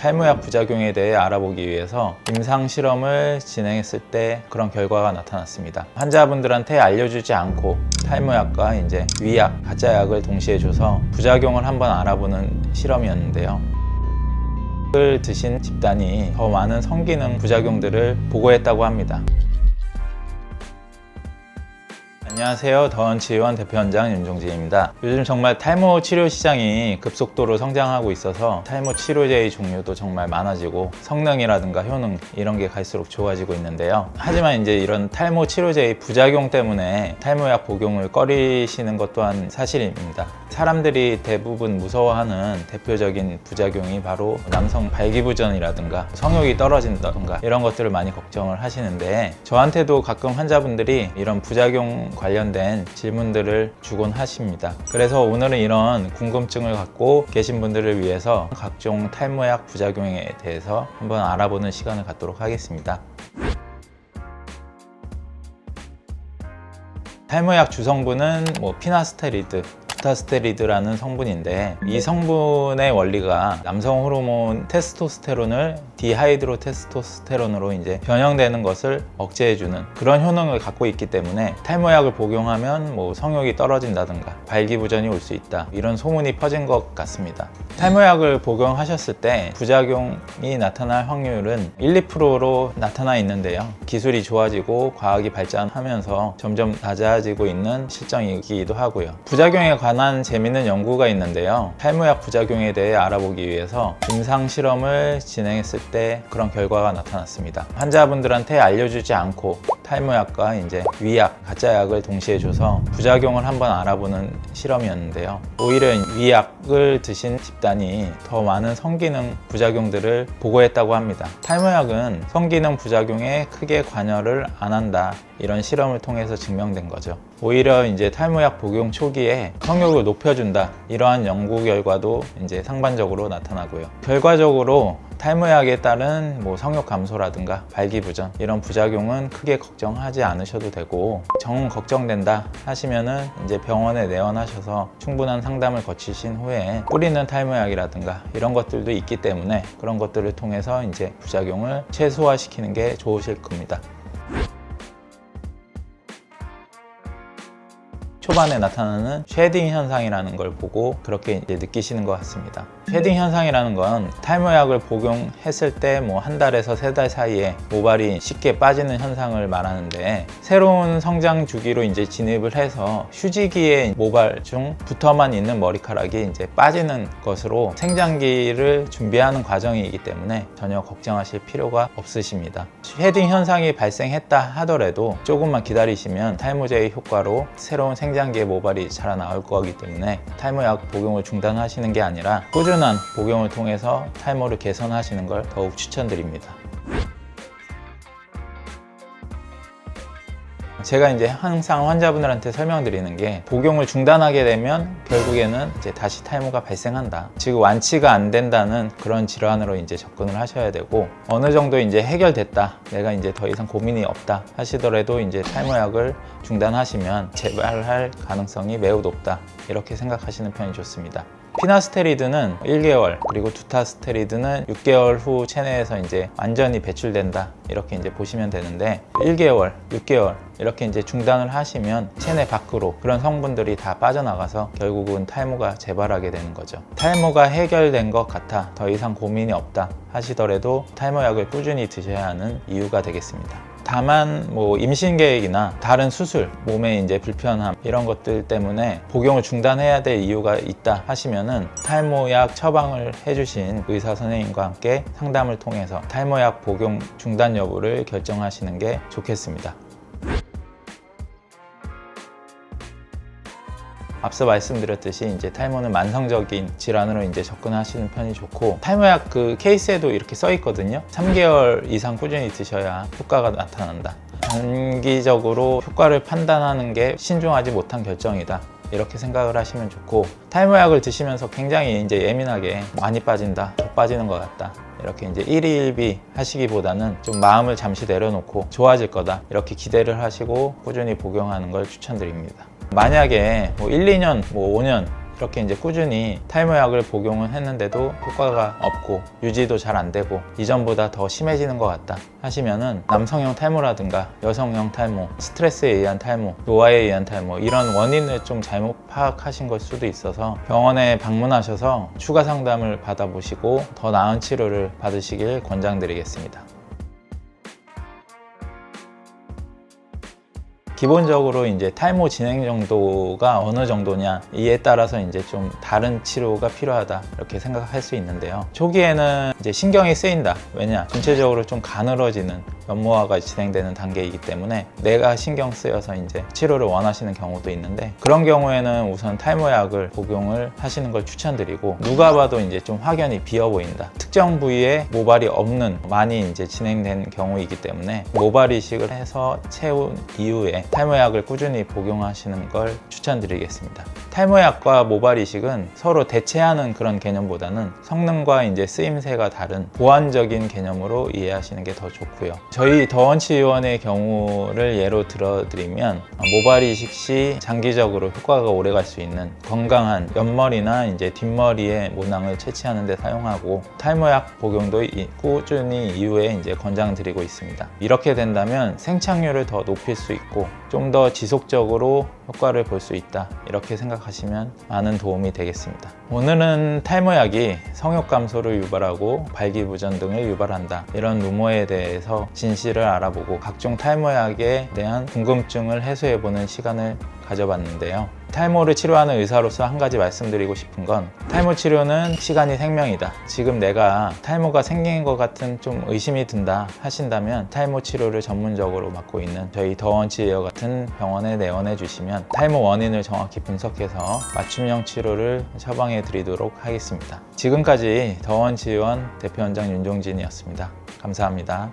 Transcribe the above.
탈모약 부작용에 대해 알아보기 위해서 임상 실험을 진행했을 때 그런 결과가 나타났습니다. 환자분들한테 알려주지 않고 탈모약과 위약, 가짜 약을 동시에 줘서 부작용을 한번 알아보는 실험이었는데요. 약을 드신 집단이 더 많은 성기능 부작용들을 보고했다고 합니다. 안녕하세요. 더원치의원 대표원장 윤종진입니다. 요즘 정말 탈모 치료 시장이 급속도로 성장하고 있어서 탈모 치료제의 종류도 정말 많아지고 성능이라든가 효능 이런 게 갈수록 좋아지고 있는데요. 하지만 이런 탈모 치료제의 부작용 때문에 탈모약 복용을 꺼리시는 것 또한 사실입니다. 사람들이 대부분 무서워하는 대표적인 부작용이 바로 남성 발기부전이라든가 성욕이 떨어진다든가 이런 것들을 많이 걱정을 하시는데, 저한테도 가끔 환자분들이 이런 부작용 관련된 질문들을 주곤 하십니다. 그래서 오늘은 이런 궁금증을 갖고 계신 분들을 위해서 각종 탈모약 부작용에 대해서 한번 알아보는 시간을 갖도록 하겠습니다. 탈모약 주성분은 피나스테리드, 두타스테리드라는 성분인데, 이 성분의 원리가 남성 호르몬 테스토스테론을 디하이드로 테스토스테론으로 변형되는 것을 억제해주는 그런 효능을 갖고 있기 때문에 탈모약을 복용하면 성욕이 떨어진다든가 발기부전이 올 수 있다, 이런 소문이 퍼진 것 같습니다. 탈모약을 복용하셨을 때 부작용이 나타날 확률은 1~2%로 나타나 있는데요. 기술이 좋아지고 과학이 발전하면서 점점 낮아지고 있는 실정이기도 하고요. 부작용에 관한 재미있는 연구가 있는데요. 탈모약 부작용에 대해 알아보기 위해서 임상 실험을 진행했을 때 그런 결과가 나타났습니다. 환자분들한테 알려주지 않고 탈모약과 위약, 가짜 약을 동시에 줘서 부작용을 한번 알아보는 실험이었는데요. 오히려 위약을 드신 집단이 더 많은 성기능 부작용들을 보고했다고 합니다. 탈모약은 성기능 부작용에 크게 관여를 안 한다, 이런 실험을 통해서 증명된 거죠. 오히려 탈모약 복용 초기에 성욕을 높여준다, 이러한 연구 결과도 상반적으로 나타나고요. 결과적으로 탈모약에 따른 성욕 감소라든가 발기부전 이런 부작용은 크게 걱정하지 않으셔도 되고, 정 걱정된다 하시면은 병원에 내원하셔서 충분한 상담을 거치신 후에 뿌리는 탈모약이라든가 이런 것들도 있기 때문에 그런 것들을 통해서 부작용을 최소화시키는 게 좋으실 겁니다. 초반에 나타나는 쉐딩 현상이라는 걸 보고 그렇게 느끼시는 것 같습니다. 쉐딩 현상이라는 건 탈모약을 복용했을 때 한 달에서 3달 사이에 모발이 쉽게 빠지는 현상을 말하는데, 새로운 성장 주기로 진입을 해서 휴지기에 모발 중 붙어만 있는 머리카락이 빠지는 것으로 생장기를 준비하는 과정이기 때문에 전혀 걱정하실 필요가 없으십니다. 쉐딩 현상이 발생했다 하더라도 조금만 기다리시면 탈모제의 효과로 새로운 생장기의 모발이 자라나올 거기 때문에 탈모약 복용을 중단하시는 게 아니라 꾸준한 복용을 통해서 탈모를 개선하시는 걸 더욱 추천드립니다. 제가 항상 환자분들한테 설명드리는 게, 복용을 중단하게 되면 결국에는 다시 탈모가 발생한다, 즉 완치가 안 된다는 그런 질환으로 접근을 하셔야 되고, 어느 정도 해결됐다, 내가 더 이상 고민이 없다 하시더라도 탈모약을 중단하시면 재발할 가능성이 매우 높다, 이렇게 생각하시는 편이 좋습니다. 피나스테리드는 1개월, 그리고 두타스테리드는 6개월 후 체내에서 완전히 배출된다, 이렇게 보시면 되는데, 1개월, 6개월 이렇게 중단을 하시면 체내 밖으로 그런 성분들이 다 빠져나가서 결국은 탈모가 재발하게 되는 거죠. 탈모가 해결된 것 같아 더 이상 고민이 없다 하시더라도 탈모약을 꾸준히 드셔야 하는 이유가 되겠습니다. 다만 임신 계획이나 다른 수술, 몸의 불편함 이런 것들 때문에 복용을 중단해야 될 이유가 있다 하시면은 탈모약 처방을 해주신 의사 선생님과 함께 상담을 통해서 탈모약 복용 중단 여부를 결정하시는 게 좋겠습니다. 앞서 말씀드렸듯이 탈모는 만성적인 질환으로 접근하시는 편이 좋고, 탈모약 케이스에도 이렇게 써 있거든요. 3개월 이상 꾸준히 드셔야 효과가 나타난다. 단기적으로 효과를 판단하는 게 신중하지 못한 결정이다, 이렇게 생각을 하시면 좋고, 탈모약을 드시면서 굉장히 예민하게 많이 빠진다, 더 빠지는 것 같다, 이렇게 일희일비 하시기보다는 좀 마음을 잠시 내려놓고 좋아질 거다, 이렇게 기대를 하시고 꾸준히 복용하는 걸 추천드립니다. 만약에 1~2년, 5년 이렇게 이제 꾸준히 탈모약을 복용을 했는데도 효과가 없고 유지도 잘 안 되고 이전보다 더 심해지는 것 같다 하시면은 남성형 탈모라든가 여성형 탈모, 스트레스에 의한 탈모, 노화에 의한 탈모 이런 원인을 좀 잘못 파악하신 걸 수도 있어서 병원에 방문하셔서 추가 상담을 받아보시고 더 나은 치료를 받으시길 권장드리겠습니다. 기본적으로 이제 탈모 진행 정도가 어느 정도냐 이에 따라서 이제 좀 다른 치료가 필요하다 이렇게 생각할 수 있는데요. 초기에는 이제 신경이 쓰인다. 왜냐? 전체적으로 좀 가늘어지는 연모화가 진행되는 단계이기 때문에 내가 신경 쓰여서 이제 치료를 원하시는 경우도 있는데 그런 경우에는 우선 탈모약을 복용을 하시는 걸 추천드리고 누가 봐도 이제 좀 확연히 비어 보인다. 특정 부위에 모발이 없는 많이 이제 진행된 경우이기 때문에 모발 이식을 해서 채운 이후에 탈모약을 꾸준히 복용하시는 걸 추천드리겠습니다. 탈모약과 모발 이식은 서로 대체하는 그런 개념보다는 성능과 이제 쓰임새가 다른 보완적인 개념으로 이해하시는 게 더 좋고요. 저희 더원치의원의 경우를 예로 들어드리면 모발 이식 시 장기적으로 효과가 오래 갈 수 있는 건강한 옆머리나 이제 뒷머리의 모낭을 채취하는 데 사용하고 탈모약 복용도 꾸준히 이후에 이제 권장드리고 있습니다. 이렇게 된다면 생착률을 더 높일 수 있고 좀 더 지속적으로 효과를 볼 수 있다 이렇게 생각하시면 많은 도움이 되겠습니다. 오늘은 탈모약이 성욕 감소를 유발하고 발기부전 등을 유발한다 이런 루머에 대해서 진실을 알아보고 각종 탈모약에 대한 궁금증을 해소해보는 시간을 가져봤는데요. 탈모를 치료하는 의사로서 한 가지 말씀드리고 싶은 건 탈모 치료는 시간이 생명이다. 지금 내가 탈모가 생긴 것 같은 좀 의심이 든다 하신다면 탈모 치료를 전문적으로 맡고 있는 저희 더원치의원 같은 병원에 내원해 주시면 탈모 원인을 정확히 분석해서 맞춤형 치료를 처방해 드리도록 하겠습니다. 지금까지 더원치의원 대표원장 윤종진이었습니다. 감사합니다.